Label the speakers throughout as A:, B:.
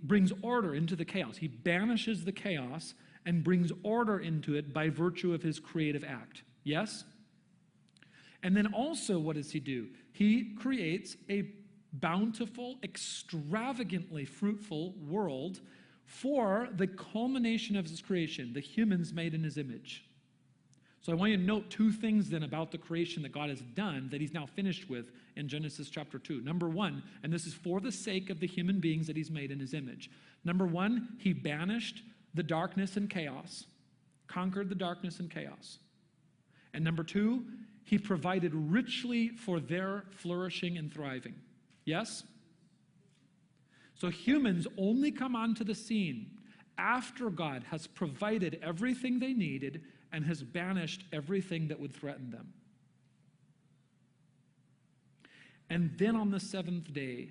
A: brings order into the chaos. He banishes the chaos and brings order into it by virtue of his creative act. Yes? And then also, what does he do? He creates a bountiful, extravagantly fruitful world for the culmination of his creation, the humans made in his image. So I want you to note two things then about the creation that God has done that he's now finished with in Genesis chapter 2. Number one, and this is for the sake of the human beings that he's made in his image. Number one, he banished the darkness and chaos, conquered the darkness and chaos. And number two, he provided richly for their flourishing and thriving. Yes? So humans only come onto the scene after God has provided everything they needed and has banished everything that would threaten them. And then on the seventh day,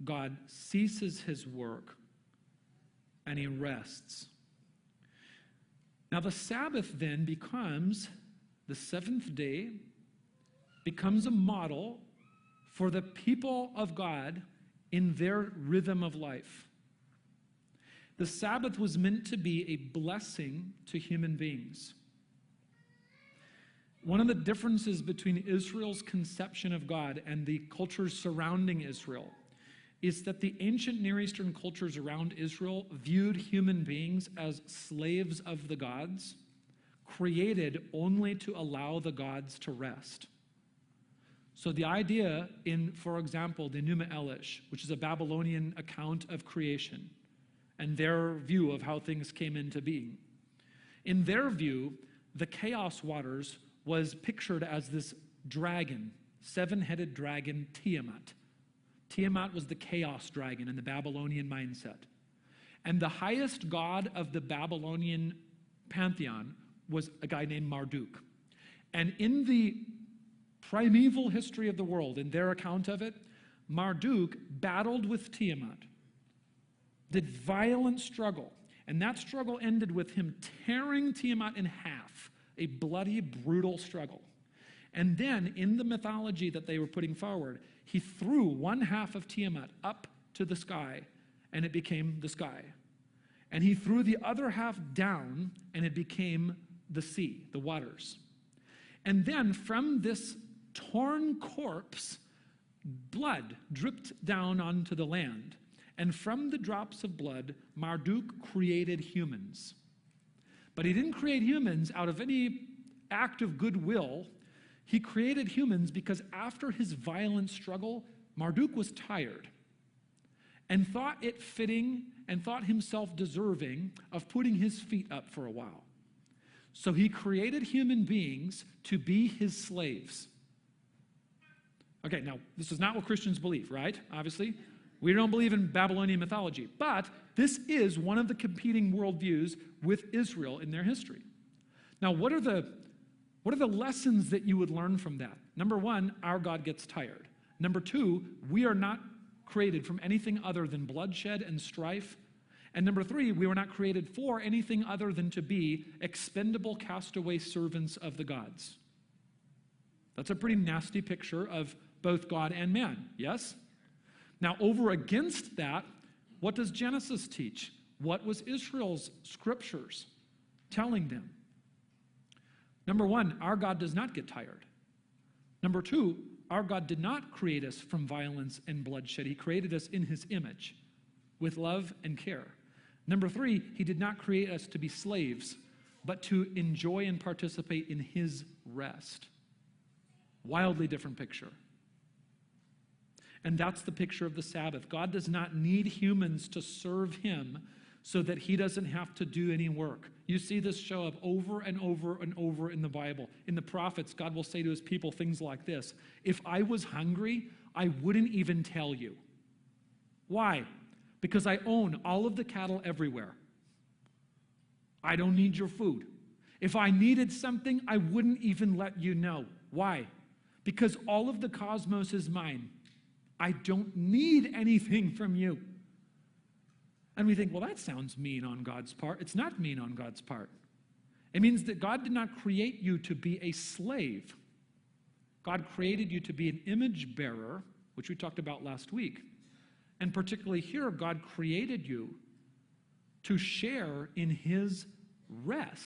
A: God ceases his work and he rests. Now the Sabbath then becomes, the seventh day becomes a model for the people of God in their rhythm of life. The Sabbath was meant to be a blessing to human beings. One of the differences between Israel's conception of God and the cultures surrounding Israel is that the ancient Near Eastern cultures around Israel viewed human beings as slaves of the gods, created only to allow the gods to rest. So the idea in, for example, the Enuma Elish, which is a Babylonian account of creation, and their view of how things came into being. In their view, the chaos waters was pictured as this dragon, seven-headed dragon, Tiamat. Tiamat was the chaos dragon in the Babylonian mindset. And the highest god of the Babylonian pantheon was a guy named Marduk. And in the primeval history of the world, in their account of it, Marduk battled with Tiamat, did violent struggle, and that struggle ended with him tearing Tiamat in half, a bloody, brutal struggle. And then, in the mythology that they were putting forward, he threw one half of Tiamat up to the sky, and it became the sky. And he threw the other half down, and it became the sea, the waters. And then, from this torn corpse, blood dripped down onto the land. And from the drops of blood, Marduk created humans. But he didn't create humans out of any act of goodwill. He created humans because after his violent struggle, Marduk was tired and thought it fitting and thought himself deserving of putting his feet up for a while. So he created human beings to be his slaves. Okay, now, this is not what Christians believe, right? Obviously. We don't believe in Babylonian mythology, but this is one of the competing worldviews with Israel in their history. Now, what are the lessons that you would learn from that? Number one, our God gets tired. Number two, we are not created from anything other than bloodshed and strife. And number three, we were not created for anything other than to be expendable, castaway servants of the gods. That's a pretty nasty picture of both God and man, yes? Now, over against that, what does Genesis teach? What was Israel's scriptures telling them? Number one, our God does not get tired. Number two, our God did not create us from violence and bloodshed. He created us in his image with love and care. Number three, he did not create us to be slaves, but to enjoy and participate in his rest. Wildly different picture. And that's the picture of the Sabbath. God does not need humans to serve him so that he doesn't have to do any work. You see this show up over and over and over in the Bible. In the prophets, God will say to his people things like this: if I was hungry, I wouldn't even tell you. Why? Because I own all of the cattle everywhere. I don't need your food. If I needed something, I wouldn't even let you know. Why? Because all of the cosmos is mine. I don't need anything from you. And we think, well, that sounds mean on God's part. It's not mean on God's part. It means that God did not create you to be a slave. God created you to be an image bearer, which we talked about last week. And particularly here, God created you to share in his rest.